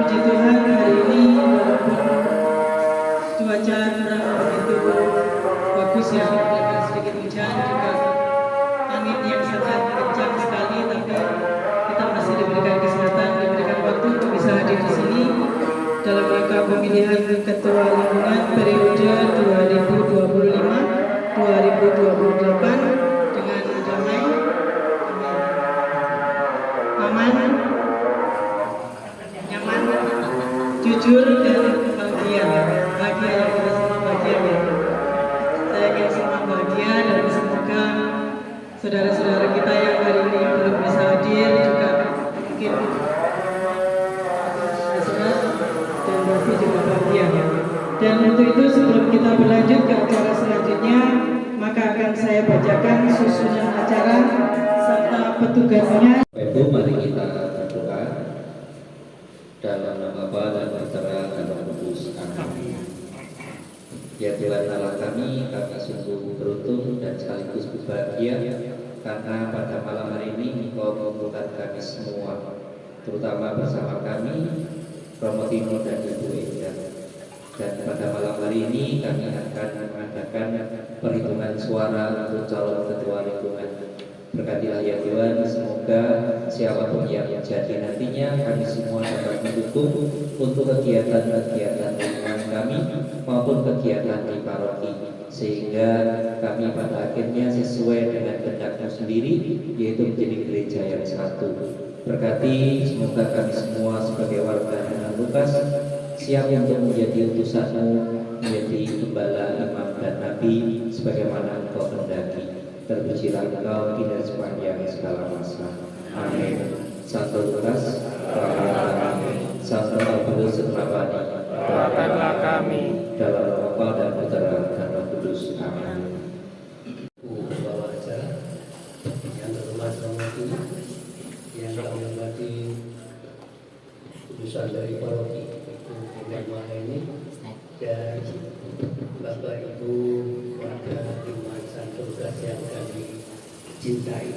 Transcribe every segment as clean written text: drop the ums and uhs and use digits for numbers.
puji Tuhan hari ini walaupun cuaca kurang begitu bagus ya, ada sedikit hujan juga angin yang sangat kencang sekali, tapi kita masih diberikan kesempatan, diberikan waktu untuk bisa hadir di sini dalam rangka pemilihan ketua lingkungan periode 2025-2028 dengan damai, aman, nyaman, jujur dan bahagia. Bahagia ya, kita semua bahagia ya. Saya yakin semua bahagia dan semoga saudara-saudara kita yang hari ini belum bisa hadir juga mungkin sehat dan pasti juga bahagia ya. Dan untuk itu sebelum kita berlanjut ke acara selanjutnya, maka akan saya bacakan susunan acara serta petugasnya. Ibu, mari kita berdoa dalam nama Bapa dan Putra dan Roh Kudus. Amin. Ya Tuhan Allah kami sungguh beruntung dan sekaligus berbahagia karena pada malam hari ini Engkau mengumpulkan kami semua, terutama bersama kami Romo Tino dan Ibu Eda. Dan pada malam hari ini kami akan mengadakan perhitungan suara untuk calon ketua lingkungan. Berkatilah ya Tuhan, semoga siapapun yang jadi nantinya kami semua dapat mendukung untuk kegiatan-kegiatan lingkungan kami maupun kegiatan di paroki, sehingga kami pada akhirnya sesuai dengan kehendak-Mu sendiri, yaitu menjadi gereja yang satu. Berkati semoga kami semua sebagai warga dengan Lukas siap untuk menjadi utusan-Mu, menjadi gembala, imam dan nabi sebagaimana Engkau kehendaki. Terpujilah Engkau di sepanjang segala masa. Amin. Santo Lukas, doakanlah kami. Santo Paulus Setrabani, doakanlah kami. Dalam nama Bapa dan Putra dan Roh Kudus. Amin. Bawa acara yang terhormat Romo Tino, yang kami hormati utusan dari paroki Pembangunan ini, dan Bapak Ibu warga lingkungan Santo Lukas yang kami cintai.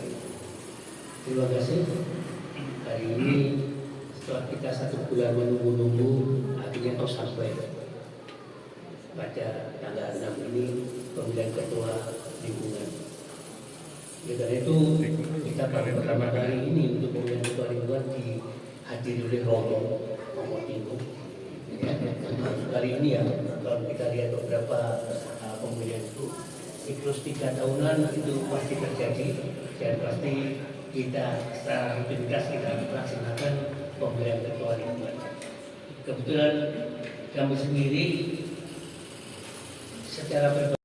Terima kasih. Hari ini setelah kita 1 bulan menunggu-nunggu, akhirnya kau sampai pada tanggal 6 ini pemilihan ketua lingkungan. Ya, karena itu kita pada pertama kali ini untuk pemilihan ketua lingkungan dihadiri oleh Romo Tino. Ya, kali ini ya, kalau kita lihat beberapa pemilihan itu siklus 3 tahunan itu pasti terjadi, dan pasti kita secara rutinitas kita melaksanakan pemilihan ketua lingkungan. Kebetulan kami sendiri secara untuk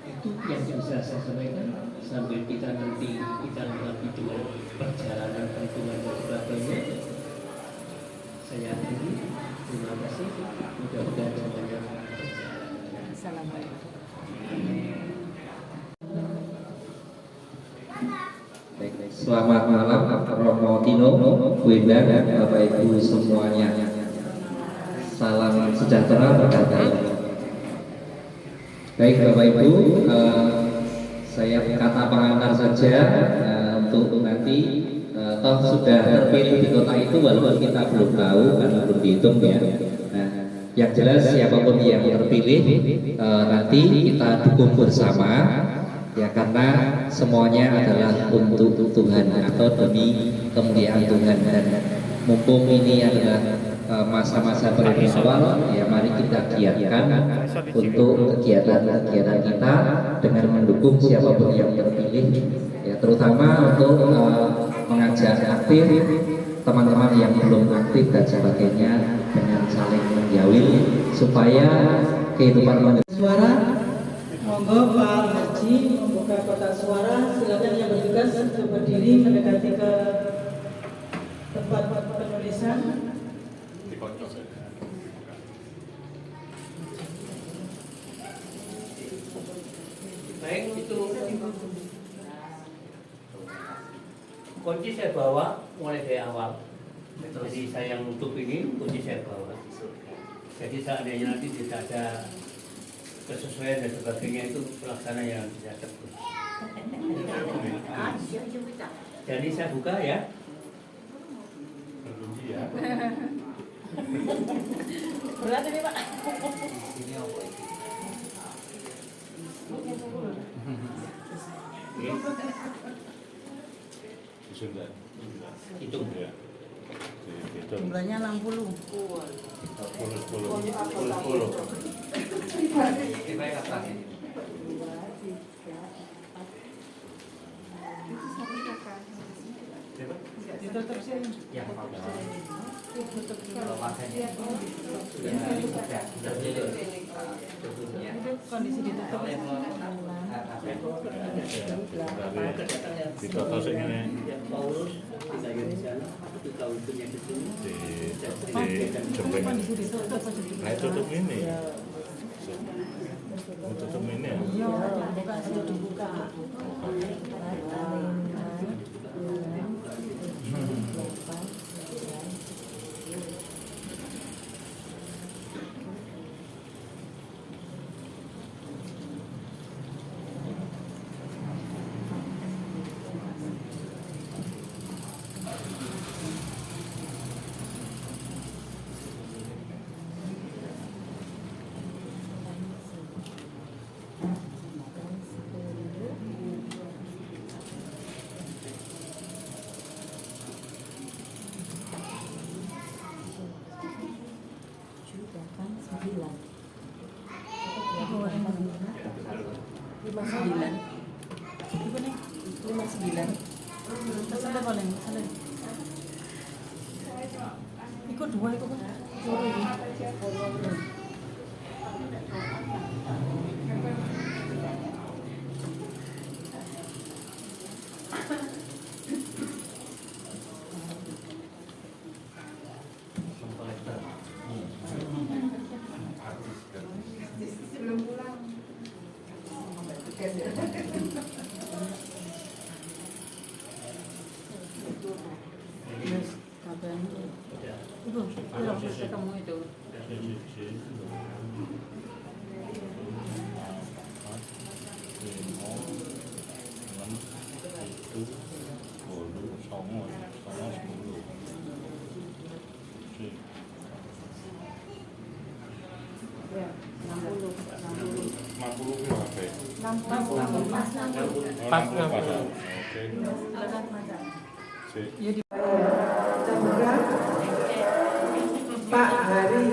itu yang bisa saya sampaikan sambil kita nanti kita lengkapi dengan perjalanan perhitungan dan sebagainya. Saya akhiri. Terima kasih. Mudah-mudahan semuanya berjalan. Assalamualaikum. Selamat malam Romo Tino, Bu Eda, dan Bapak Ibu semuanya. Salam sejahtera berkah. Baik Bapak Ibu, saya kata pengantar saja untuk nanti toh sudah terpilih di kota itu walaupun kita belum tahu karena belum dihitung ya. Nah, yang jelas siapapun yang terpilih nanti kita dukung bersama ya, karena semuanya adalah untuk Tuhan atau demi kemuliaan Tuhan. Dan mumpung ini adalah masa-masa periode awal, ya mari kita giatkan untuk kegiatan-kegiatan kita dengan mendukung siapapun yang terpilih, ya terutama untuk mengajak aktif teman-teman yang belum aktif dan sebagainya dengan saling menjawil supaya kehidupan Suara, monggo Pak Haji membuka kotak suara. Silakan yang bertugas untuk berdiri mendekati ke tempat penulisan. Baik, itu kunci saya bawa mulai dari awal. Jadi saya yang nutup ini kunci saya bawa. Jadi seandainya nanti tidak ada kesesuaian dan sebagainya, itu pelaksana yang bisa tegur. Jadi saya buka ya. Berat ini Pak. Sunda. Itu Ya. Itu Jumlahnya 60. 10. kita yang atas ini. Ditutup sini. Yang kalau makannya sudah tutupnya. Kondisi ditutup. Di kota sini Paulus tinggal di sana, itu tahun punya itu. di jempeng. Kondisi ditutup aja. Nah, tutup ini. Tutup ini ya. Iya, bukan sudah dibuka. Ikut dua itu kan. Itu, ketemu itu. Ya, 60. 60 Pas oke. Ya di Pak Hari.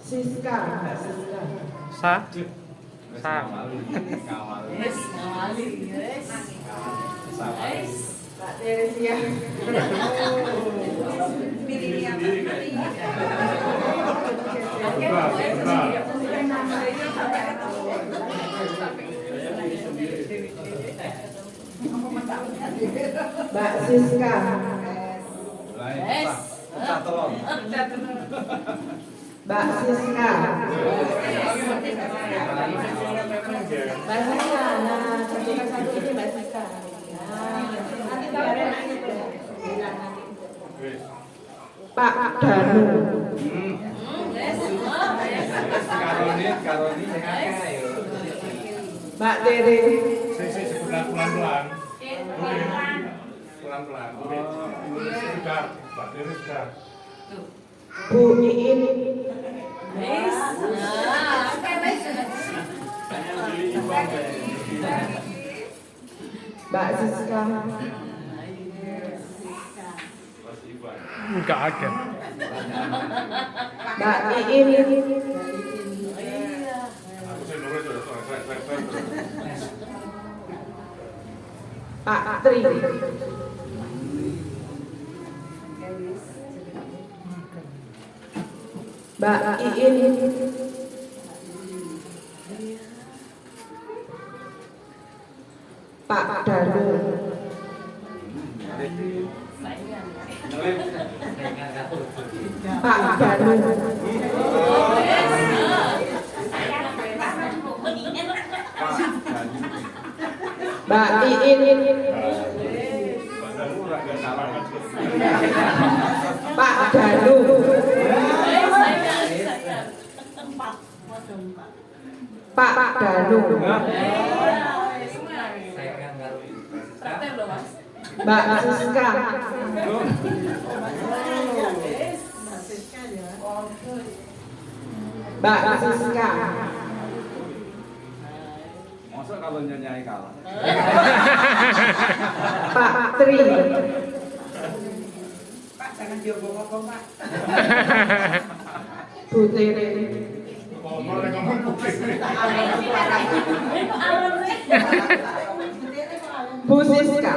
Siska, Mbak Siska. Sa. Sa. Mbak Teresia. Mbak Siska. Mbak Siska. Mbak Siska. Nah, satu ini Mbak Siska. Pak Danu. Karoni Mbak Tere. Pelan-pelan. Pelan-pelan. Sudah, Pak Diri sudah. Bu Iin. Mbak Siska. Enggak ada. Mbak Iin. Aku sih nulis ya, Pak Tri. Mbak Iin. Pak Danu. Pak Danu. Mbak Iin. nggak salah kan? Pak Danu. Pak Danu. Mbak Siska. Mbak Siska. Masa kalau nyanyi kalah? Pak Tri. Pak jangan diobong-obong Pak. Bu Tere. Ngomong ngomong putih. Bu Siska.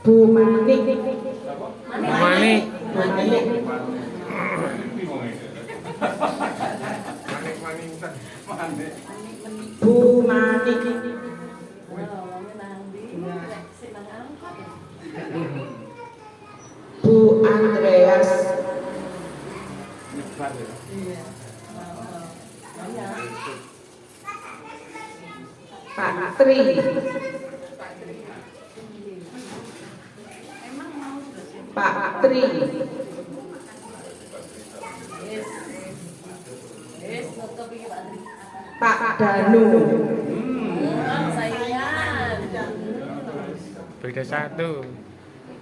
Bu Manik. Mani. Bu Manik. Bingung ini. Manik-manikan. Manik. Bu Manik. Bu Andreas. Nyebat ya. Pak Tri. Pak Tri. Pak Danu. Beda satu.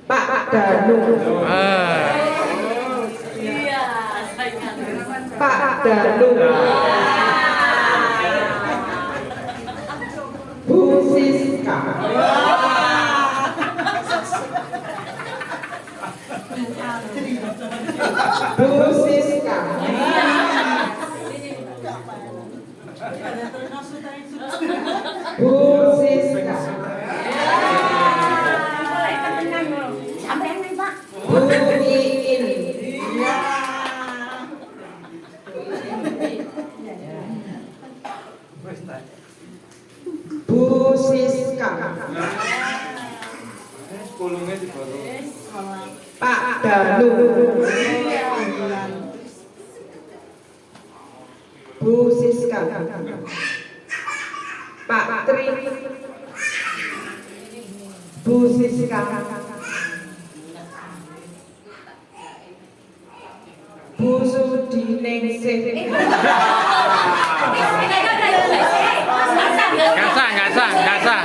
Pak Danu. Pak Danu. Bu Siska. Bu Siska. Bu Siska. Bu Iin. Bu Siska. Kulungnya di bawah. Pak Danu. Bu Siska. Pak Tri. Bu Siska. Bu Sudiningsih. Nggak sah.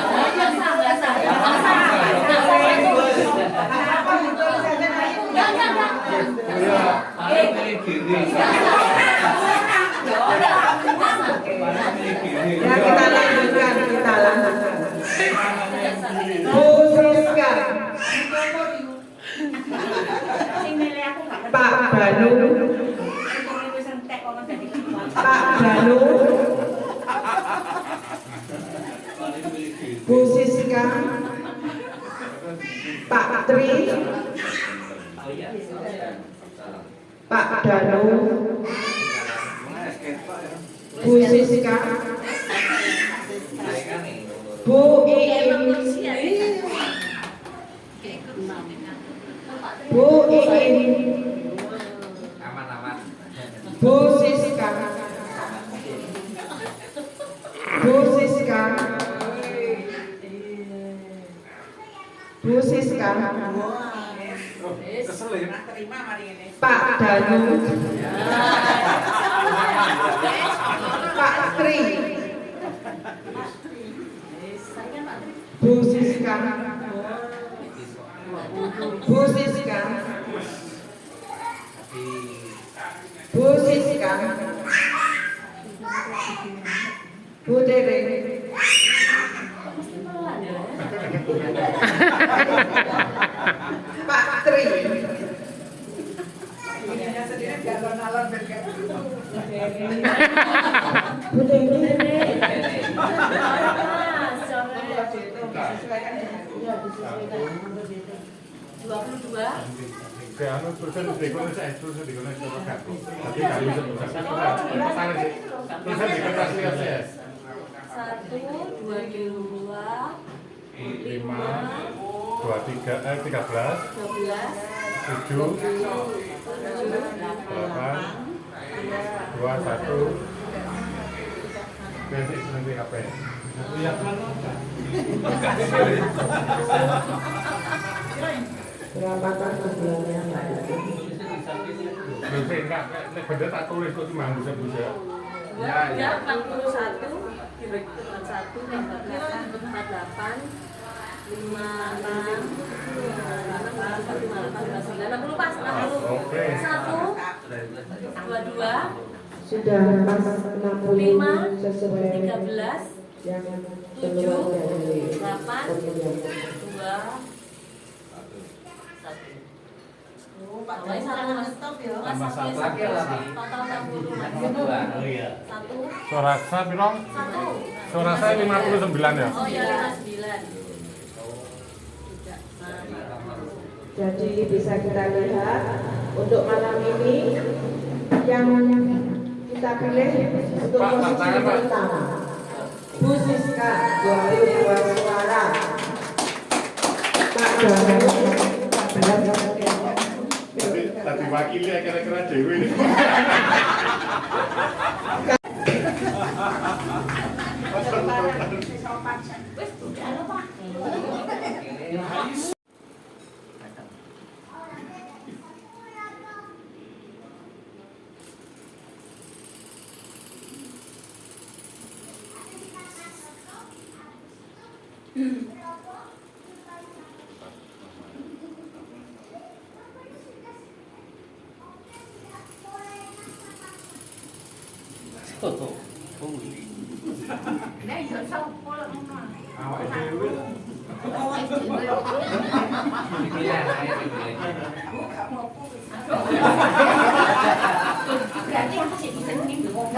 Ya kita lanjutkan. Bu Siska. Pak Danu. Pak Danu. Bu Siska. Pak Tri. Pak Danu. Bu Siska. Bu Iin. Bu Iin. Bu Siska. Bu Siska. Bu Siska. Kesel ya. Pak Danu. Pak Tri. Bu Siska. Bu Siska. Bu Siska. Bu Tere. Pak Tri. Bu Tere. Anu tulisan dikoneksi saya tulisan dikoneksi sama kartu. Tapi kali itu tulisan salah sih. Tulisan di kertas lihat ya. 1, 2 kilo 2, 5, 13, 7, 8, 2, 1, Basic nanti apa ya? Iya. Berapa kan bulannya Mbak? Basic enggak, nek bener tak tulis kok cuma bisa. Ya, 41, direktur 1, tembak 48, 56, 60 pas, 60. Oke. 1, 22, Sudah pas 60 5, sesuai 13, yang 7, keluar dari 8, pemilihan. 2, 1. Pokoknya satu mas stop ya. Mas satu total 60 mas. Satu. Suara saya bilang, Satu. suara saya 59 ya. Oh ya 59. Jadi bisa kita lihat untuk malam ini yang kita pilih untuk Pak, posisi tangan, Pak. pertama Bu Siska 22 suara, Pak Daniel 14 Tadi wakilnya kira-kira Dewi ini. Awak Dewi. Berarti aku sih bisa ngomong.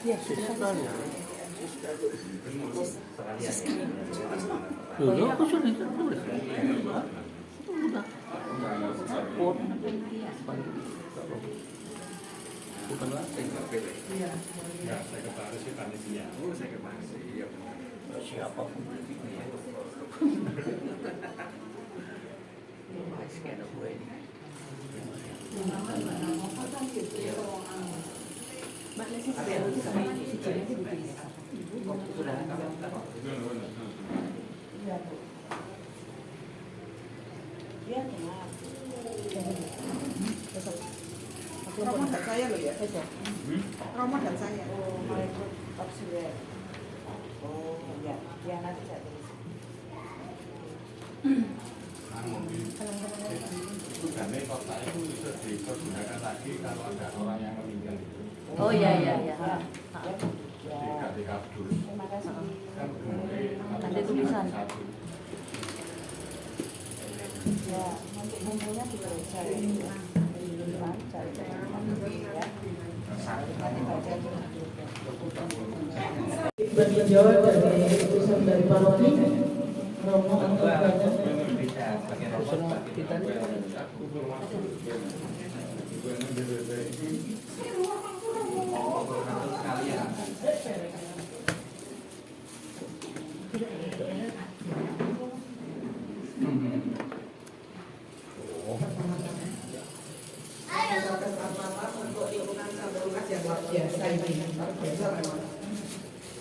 Ya, sekretaris kita panitia. Oh, sekretaris. Iya. Siapa pun. Romo dan saya loh ya. Romo dan saya. Oh, ya. Ya nanti saya tulis. Itu karena kota itu bisa dipergunakan lagi kalau ada orang yang meninggal itu. Oh iya. Jadi nggak dikabur. Terima kasih. Kan kemudian Ada tulisan. satu. Ya, nanti bumbunya juga saya. Cari ya. Nanti baca juga. Berhijau dari utusan dari paroki Romo untuk banyak Untuk lingkungan Santa Lukas yang luar biasa ini, luar biasa memang.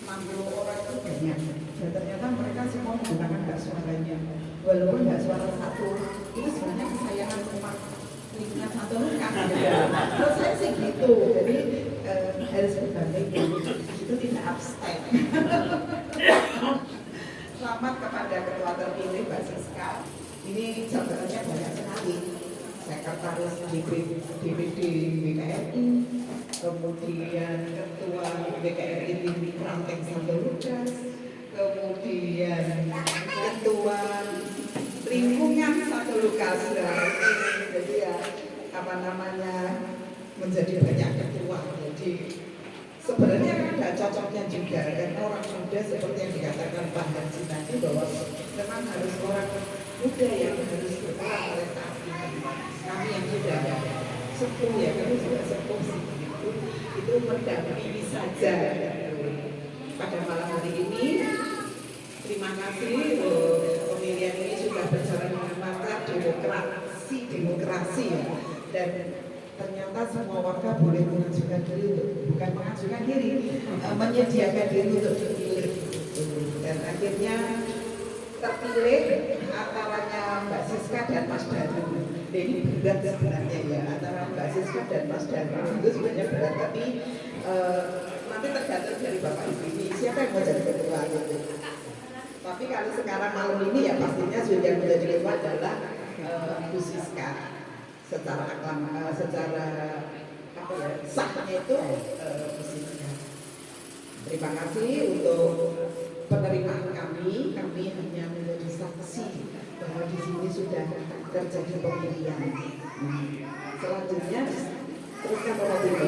60 orang itu banyak. Dan ternyata mereka semua menggunakan hak suaranya. Walaupun hak suara satu itu sebenarnya kesayangan umat lingkungan Santa Lukas. Menurut saya sih gitu. Jadi harus berbanding itu tidak abstain. Selamat kepada ketua terpilih Mbak Siska. Ini jabatannya banyak sekali. Sekretaris DPD WKRI, kemudian ketua WKRI di Ranteng Santa Lukas, kemudian ketua lingkungan Santa Lukas. Jadi ya apa namanya menjadi banyak ketua. Jadi sebenarnya kan ada cocoknya juga, dan orang muda seperti yang dikatakan Pak Haji tadi bahwa memang harus orang muda yang harus berperan oleh saat ini. Kami yang sudah sepuh ya, kami sudah sepuh sih itu mendampingi saja. Pada malam hari ini, terima kasih pemilihan ini sudah berjalan dengan lancar, demokrasi ya. Dan ternyata semua warga boleh mengajukan diri bukan mengajukan diri, menyediakan diri untuk dipilih. Dan akhirnya terpilih antaranya Mbak Siska dan Mas Danu. Ini berat sebenarnya ya, antara Mbak Siska dan Mas Danu itu sebenarnya berat, tapi nanti tergantung dari Bapak Ibu ini siapa yang mau jadi ketua gitu. Tapi kalau sekarang malam ini ya pastinya sudah menjadi ketua adalah Bu Siska. Secara secara apa ya, sahnya itu Bu Siska. Terima kasih untuk penerimaan kami hanya menjadi saksi bahwa di sini sudah terjadi pemilihan. Selanjutnya teruskan Bapak Ibu.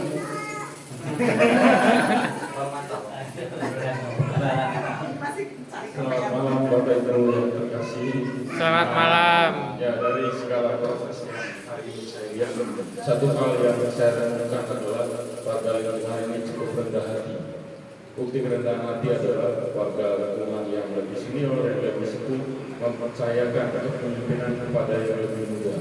Selamat malam Bapak Ibu yang terkasih. Selamat malam. Ya, dari segala proses hari ini saya lihat satu hal yang saya renungkan adalah warga lingkungan ini cukup rendah hati. Bukti kerendahan hati adalah warga lingkungan yang lebih senior, yang lebih sepuh mempercayakan kepemimpinan kepada yang lebih muda.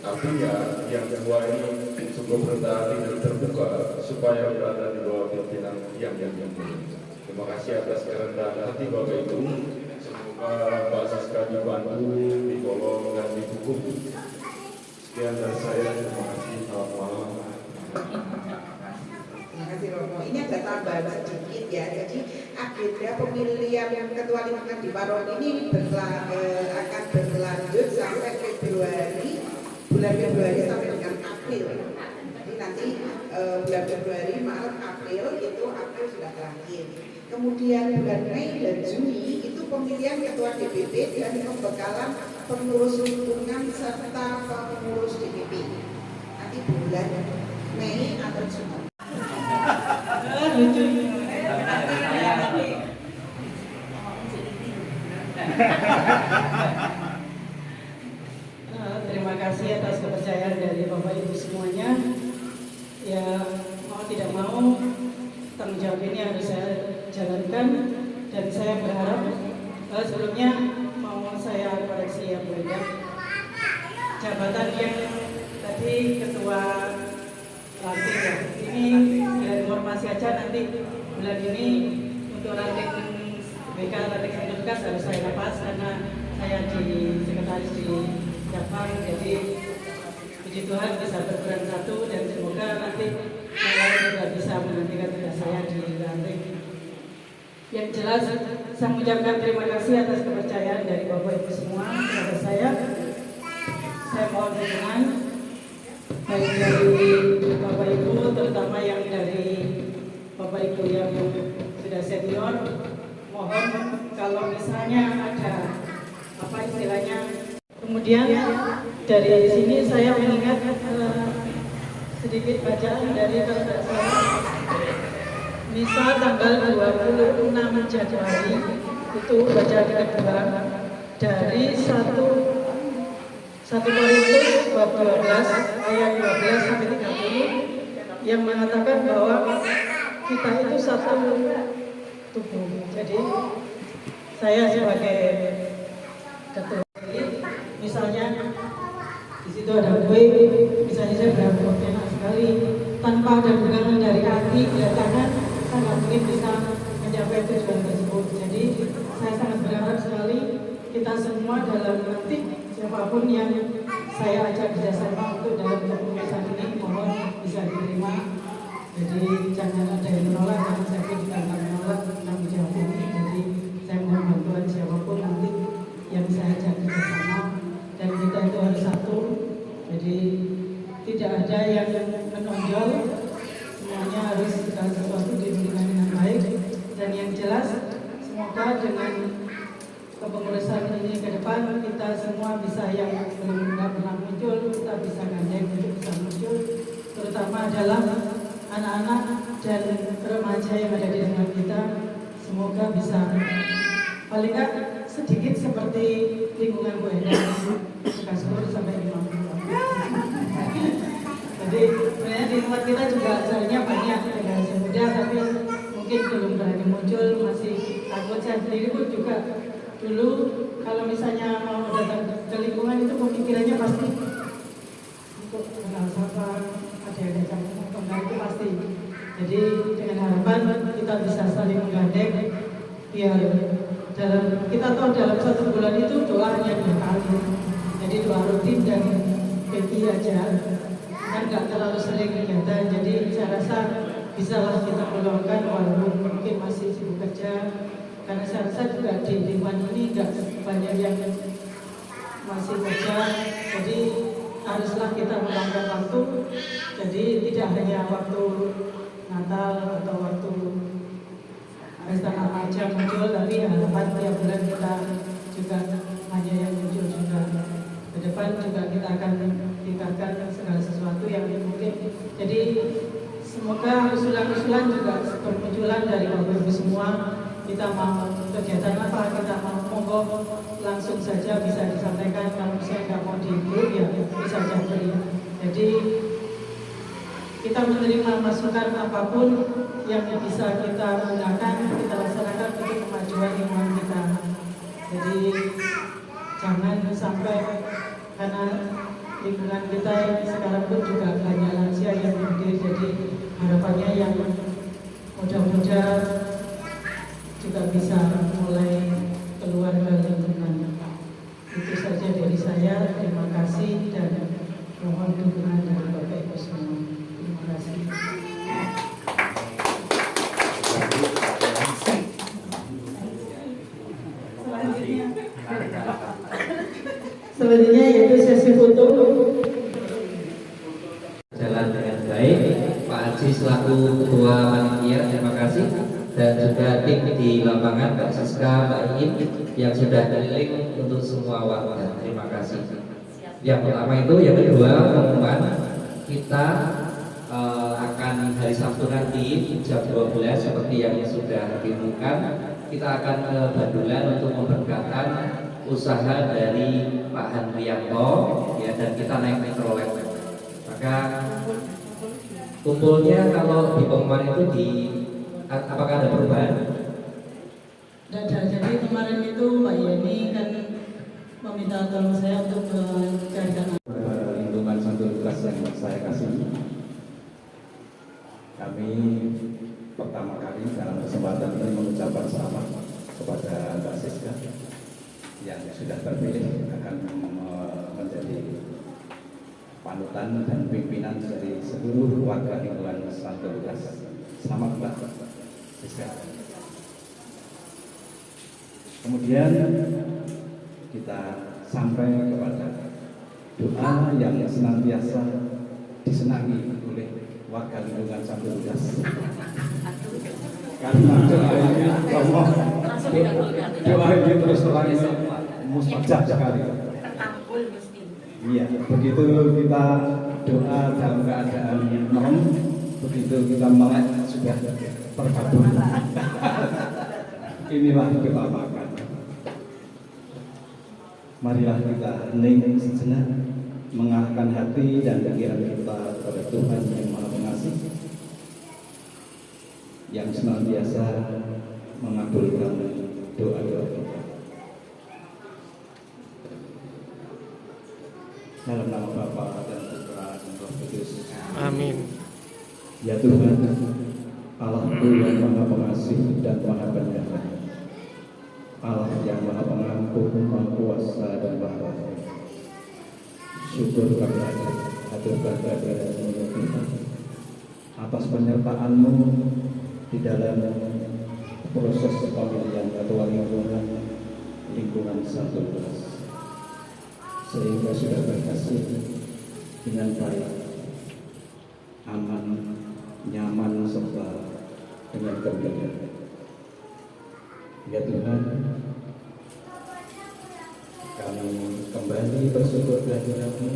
Artinya yang tua ini cukup rendah hati dan terbuka supaya berada di bawah pimpinan yang muda. Terima kasih atas kerendahan hati Bapak Ibu. Semoga Mbak Siska dibantu, ditolong dan didukung. Sekian dari saya. Terima kasih. Selamat malam. Terima kasih Romo. Ini ada tambahan sedikit ya. Jadi agenda pemilihan yang ketua lingkungan di Paron ini akan berlanjut sampai bulan Februari sampai dengan April. Jadi nanti bulan Februari, Maret, April itu April sudah terakhir. Kemudian bulan Mei dan Juni itu pemilihan ketua DPP dan pembekalan pengurus lingkungan serta pengurus DPP. Nanti bulan Mei atau Juni. Lucu. Terima kasih atas kepercayaan dari Bapak Ibu semuanya. Ya mau tidak mau tanggung jawab ini harus saya jalankan, dan saya berharap sebelumnya mau saya koreksi ya Bu Ida, jabatan yang tadi ketua ranting ya, ini biar informasi aja, nanti bulan ini untuk ranting BK ranting tugas harus saya lepas karena saya di sekretaris di Japang, jadi puji Tuhan bisa berperan satu, dan semoga nanti yang lain juga bisa menantikan tugas saya di ranting. Yang jelas saya mengucapkan terima kasih atas kepercayaan dari Bapak Ibu semua kepada saya. Saya mohon dukungan baik dari Bapak Ibu, terutama yang dari Bapak Ibu yang sudah senior. Mohon kalau misalnya ada apa istilahnya, kemudian dari sini saya mengingat sedikit bacaan dari kakak saya. Misal tanggal 26 Januari itu bacaan kedua dari 1 Korintus 12 ayat 12 sampai 30 yang mengatakan bahwa kita itu satu tubuh. Jadi saya sebagai ketua, misalnya di situ ada gue, misalnya saya berapa enak sekali tanpa ada pegangan dari hati dan tangan, saya nggak mungkin bisa mencapai tujuan tersebut. Jadi saya sangat berharap sekali kita semua dalam nanti siapapun yang saya ajak kerjasama untuk dalam keputusan ini, mohon bisa diterima. Jadi jangan ada yang menolak, karena saya juga akan menolak tanggung jawab ini. Jadi saya mohon bantuan siapapun nanti yang saya ajak kerjasama, dan kita itu harus satu. Jadi tidak ada yang menonjol, semuanya harus segala sesuatu diberikan dengan baik. Dan yang jelas semoga dengan kepengurusan ini ke depan kita semua bisa, yang belum pernah muncul kita bisa gandeng untuk bisa muncul, terutama adalah anak-anak dan remaja yang ada di dalam kita. Semoga bisa paling nggak sedikit seperti seperti lingkungan Bu Endang, suka 10 sampai 50. Jadi sebenarnya di tempat kita juga acaranya banyak generasi muda, tapi mungkin belum berani muncul, masih takut. Saya sendiri pun juga dulu kalau misalnya mau datang ke lingkungan itu pemikirannya pasti untuk kenal siapa, ada yang diajak ngomong itu pasti. Jadi dengan harapan kita bisa saling menggandeng, biar kita tahu dalam 1 bulan itu doa hanya 2 kali. Jadi doa rutin dan peti aja, kan nggak terlalu sering kegiatan. Jadi saya rasa bisalah kita meluangkan walaupun mungkin masih sibuk kerja, karena saya rasa juga di lingkungan ini nggak banyak yang masih kerja. Jadi haruslah kita meluangkan waktu. Jadi tidak hanya waktu Natal atau waktu pesta remaja muncul, tapi harapan tiap bulan kita juga hanya yang muncul juga. Ke depan juga kita akan tingkatkan segala sesuatu yang mungkin. Jadi semoga usulan-usulan juga bermunculan dari Bapak Ibu semua. Kita mau kegiatan apa, kita mau monggo langsung saja bisa disampaikan. Kalau misalnya nggak mau di grup ya bisa japri. Jadi kita menerima masukan apapun yang bisa kita gunakan, kita laksanakan untuk kemajuan lingkungan kita. Jadi jangan sampai, karena lingkungan kita sekarang pun juga banyak lansia yang hadir. Jadi harapannya yang muda-muda juga bisa mulai keluar ke lingkungan. Itu saja dari saya. Terima kasih dan mohon dukungan dari Bapak Ibu semua. Terima kasih. Selanjutnya yaitu sesi foto. Jalan dengan baik. Pak Haji selaku Ketua Panitia, terima kasih. Dan juga tim di lapangan, Pak Siska, Pak Iin yang sudah keliling untuk semua warga. Terima kasih. Yang pertama itu, yang kedua pengumuman kita akan hari Sabtu nanti jam 12 seperti yang sudah diumumkan, kita akan ke Bandulan untuk memberkatkan usaha dari Pak Handrianto ya, dan kita naik mikrolet. Maka kumpulnya kalau di pengumuman itu apakah ada perubahan? Tidak ada. Jadi kemarin itu Mbak Yeni kan meminta tolong saya untuk mencarikan lingkungan Santurgas yang saya kasih. Kami pertama kali dalam kesempatan ini mengucapkan selamat kepada Mbak Siska yang sudah terpilih akan menjadi panutan dan pimpinan dari seluruh warga lingkungan Santurgas. Selamat Mbak Siska. Kemudian kita sampai kepada doa yang senantiasa disenangi oleh warga lingkungan Santurgas. Karena doa ini terus terang mustajab sekali. Iya, begitu kita doa dalam keadaan merem, begitu kita melek sudah terkabul. Inilah doa makan. Marilah kita hening sejenak, mengarahkan hati dan pikiran kita kepada Tuhan yang Maha Pengasih, yang senantiasa mengabulkan doa-doa kita. Dalam nama Bapa dan Putra dan Roh Kudus. Amin. Ya Tuhan, Allahku yang Maha Pengasih dan Maha Penyayang, Allah yang Maha Pengampun, Maha Kuasa dan Maha Rahman. Syukur kami aturkan kehadiran-Mu ya Tuhan atas penyertaan-Mu di dalam proses pemilihan ketua lingkungan Santurgas, sehingga sudah berhasil dengan baik, aman, nyaman, serta dengan gembira. Ya Tuhan, kami kembali bersyukur kehadiran-Mu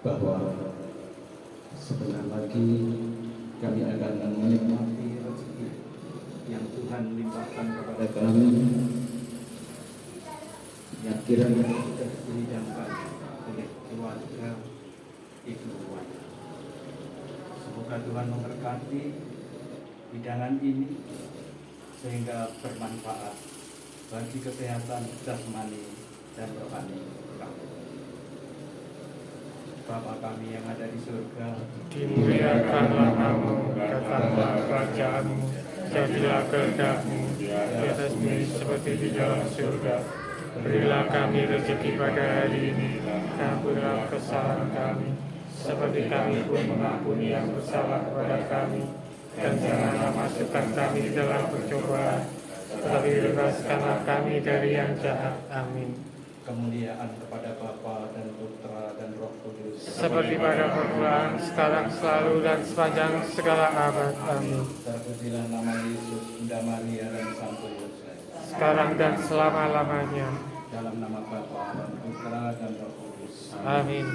bahwa sebentar lagi kami akan menikmati rezeki yang Tuhan limpahkan kepada kami, kiranya sudah dihidangkan oleh keluarga Ibnu Wan. Semoga Tuhan memberkati hidangan ini sehingga bermanfaat bagi kesehatan jasmani dan rohani kami. Bapa kami yang ada di surga, Dimuliakanlah namamu, datanglah kerajaanmu, jadilah kehendakmu di atas bumi seperti di dalam surga. Berilah kami rezeki pada hari ini, dan ampunilah kesalahan kami, seperti kami pun mengampuni yang bersalah kepada kami. Dan janganlah masukkan kami dalam percobaan, tetapi bebaskanlah kami dari yang jahat. Amin. kemuliaan kepada Bapa dan Putra dan Roh Kudus, Seperti pada permulaan, sekarang, selalu, dan sepanjang segala abad. Amin. terpujilah nama Yesus, Bunda Maria dan Santo Yosef, Sekarang dan selama-lamanya. dalam nama Bapa dan Putra dan Roh Kudus. Amin.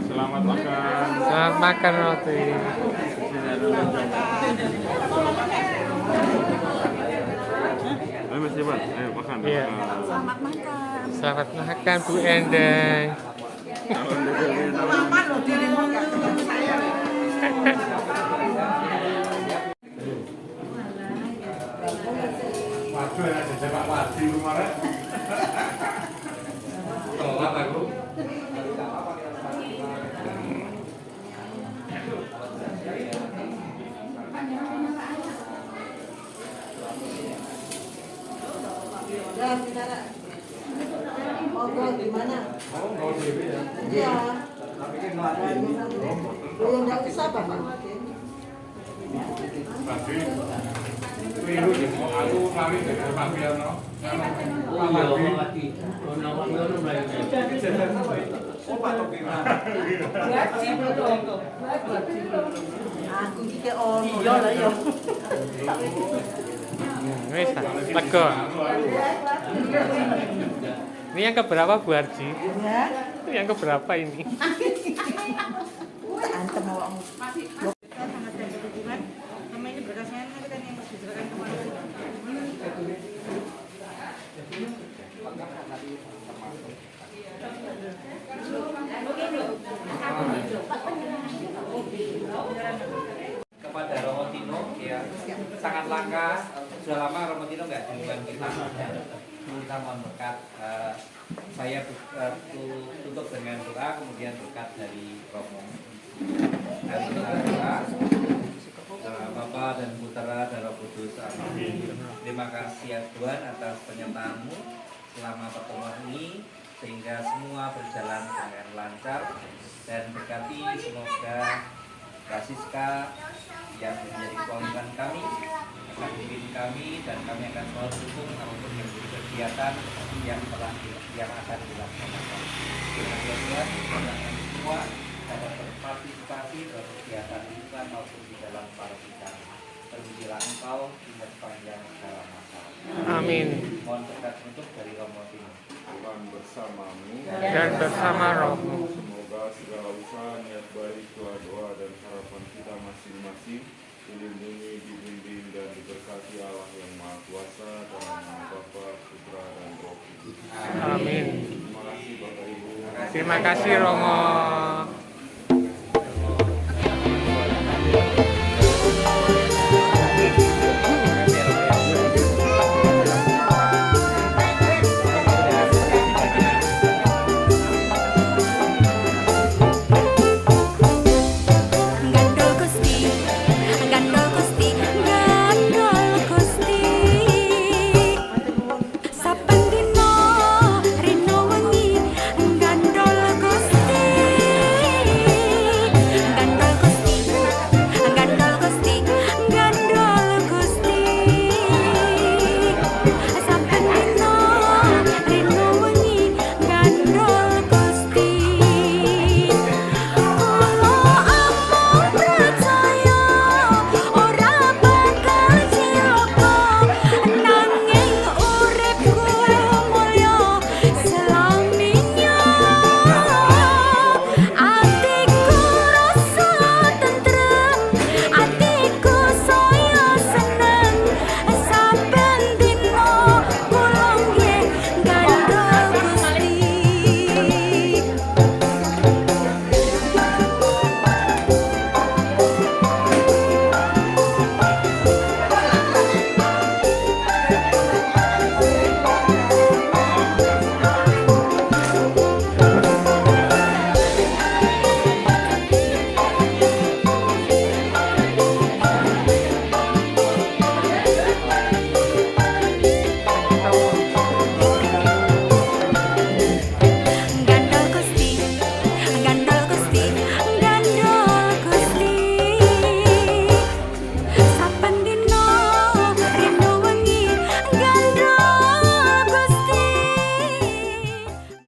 Selamat makan. Selamat makan roti. Ayo Mas Jebat, ayo makan. Iya. Selamat makan. Selamat makan Bu Endang. Lama loh dia ngomong saya. Waduh ya, jebak wadi kemarin. Telat aku. Ya, bicara. Ngobrol gimana? Oh, mau dewi ya. Iya. Belum nggak usah, Bapak. Tadi keliru ya, aku lari dari Pak Wiyono. Oh iya, ngomong lagi. Ngomong lagi. Oh, Pak Topi. Wajib dong. Aku iki ono ya lah ya. Wis, lega. Ini yang keberapa Bu Arji? Ya. Itu yang keberapa ini? Antem wong. Kepada Romo Tino, ya sangat langka, sudah lama Romo Tino nggak diundang kita. Kita mohon berkat. Saya tutup dengan doa, kemudian berkat dari Romo. Dan doa, Bapa dan Putra dan Roh Kudus. Amin. Terima kasih ya Tuhan atas penyertaan-Mu selama pertemuan ini, sehingga semua berjalan dengan lancar, dan berkati semoga Rasiska yang menjadi kepemimpinan kami akan memimpin kami, dan kami akan selalu dukung apapun yang menjadi kegiatan yang akan dilaksanakan. Terima kasih Tuhan, semoga kami semua dapat berpartisipasi dalam kegiatan lingkungan maupun di dalam parokian. Terpujilah Engkau hingga sepanjang segala masa. Amin. Mohon berkat untuk dari Romo Tino. Tuhan bersamamu. Dan bersama rohmu. Semoga segala usaha, niat baik, doa dan harapan kita masing-masing dilindungi, dibimbing, dan diberkati Allah yang Maha Kuasa dalam nama Bapa, Putra, dan Roh Kudus. Amin. Terima kasih Bapak Ibu. Terima kasih Romo.